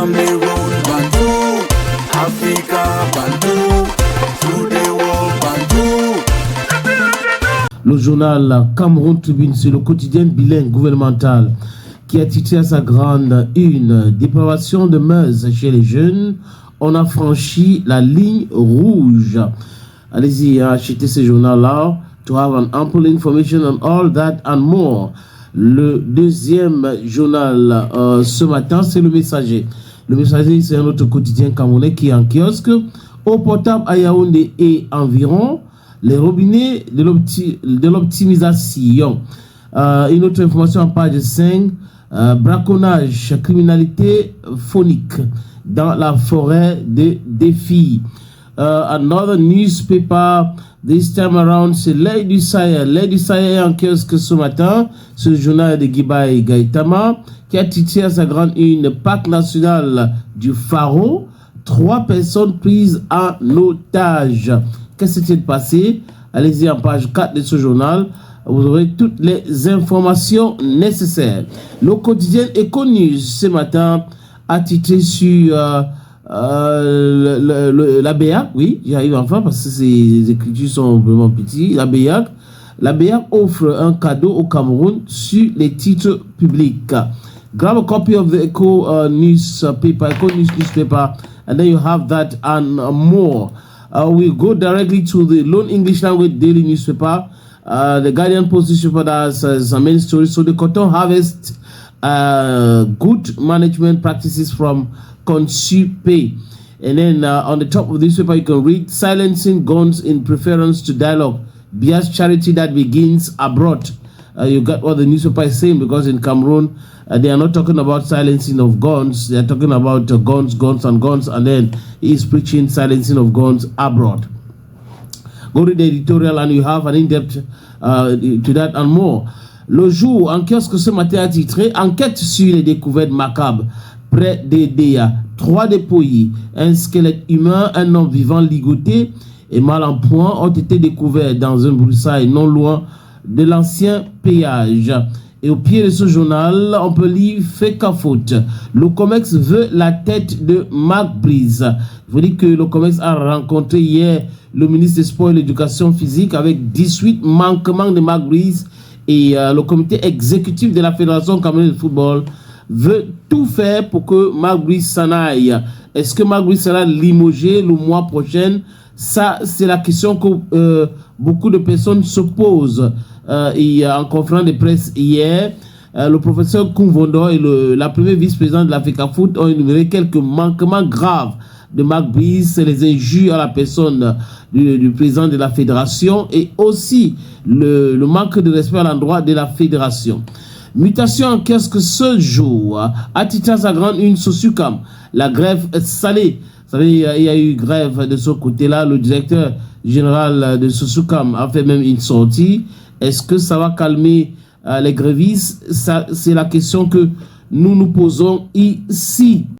Cameroon, Bantou, Africa, Bantou, to the world, Bantou. Le journal Cameroun Tribune, c'est le quotidien bilingue gouvernemental qui a titré à sa grande une dépravation de mœurs chez les jeunes. On a franchi la ligne rouge. Allez-y, achetez ce journal-là to have an ample information on all that and more. Le deuxième journal ce matin, c'est Le Messager. Le Messager, c'est un autre quotidien camerounais qui est en kiosque. Au portable à Yaoundé et environ, les robinets de l'optimisation. Une autre information en page 5, braconnage, criminalité phonique dans la forêt de Défi. Another newspaper, this time around, c'est L'Œil du Sahel. L'Œil du Sahel est en kiosque ce matin, c'est le journal de Guibaï Gaïtama, qui a titré à sa grande une Parc national du Pharaon, 3 personnes prises en otage. Qu'est-ce qui s'est passé? Allez-y en page 4 de ce journal. Vous aurez toutes les informations nécessaires. Le quotidien Econews ce matin a titré sur la BEAC. Oui, j'y arrive enfin parce que ces écritures sont vraiment petites. La BEAC offre un cadeau au Cameroun sur les titres publics. Grab a copy of the Eco newspaper, and then you have that and more. We'll go directly to the Lone English Language Daily newspaper. The Guardian Post newspaper has a main story. So the cotton harvest, good management practices from Consupe. And then on the top of this paper, you can read silencing guns in preference to dialogue. Bias charity that begins abroad. You got what the newspaper is saying, because in Cameroon, they are not talking about silencing of guns. They are talking about guns, and then he's preaching silencing of guns abroad. Go to the editorial and you have an in-depth to that and more. Le Jour, en kiosque ce matin a titré Enquête sur les découvertes macabres près d'Edea. 3 dépouilles, un squelette humain, un homme vivant ligoté et mal en point ont été découverts dans un broussailles non loin de l'ancien péage. Et au pied de ce journal, on peut lire fait qu'à faute. Le COMEX veut la tête de Marc Brice. Il faut dire que le COMEX a rencontré hier le ministre des Sports et de l'Éducation physique avec 18 manquements de Marc Brice. Et le comité exécutif de la Fédération camerounaise de football veut tout faire pour que Marc Brice s'en aille. Est-ce que Marc Brice sera limogé le mois prochain? Ça, c'est la question que beaucoup de personnes se posent. En conférence de presse hier, le professeur Koumvondo et la première vice-présidente de la FECAFOOT ont énuméré quelques manquements graves de Marc Brice, les injures à la personne du président de la fédération et aussi le manque de respect à l'endroit de la fédération. Mutation en kiosque ce jour, à titre à sa grande une Sosucam, la grève salée. Vous savez, il y a eu grève de ce côté-là. Le directeur général de Sosucam a fait même une sortie. Est-ce que ça va calmer les grévistes? C'est la question que nous nous posons ici.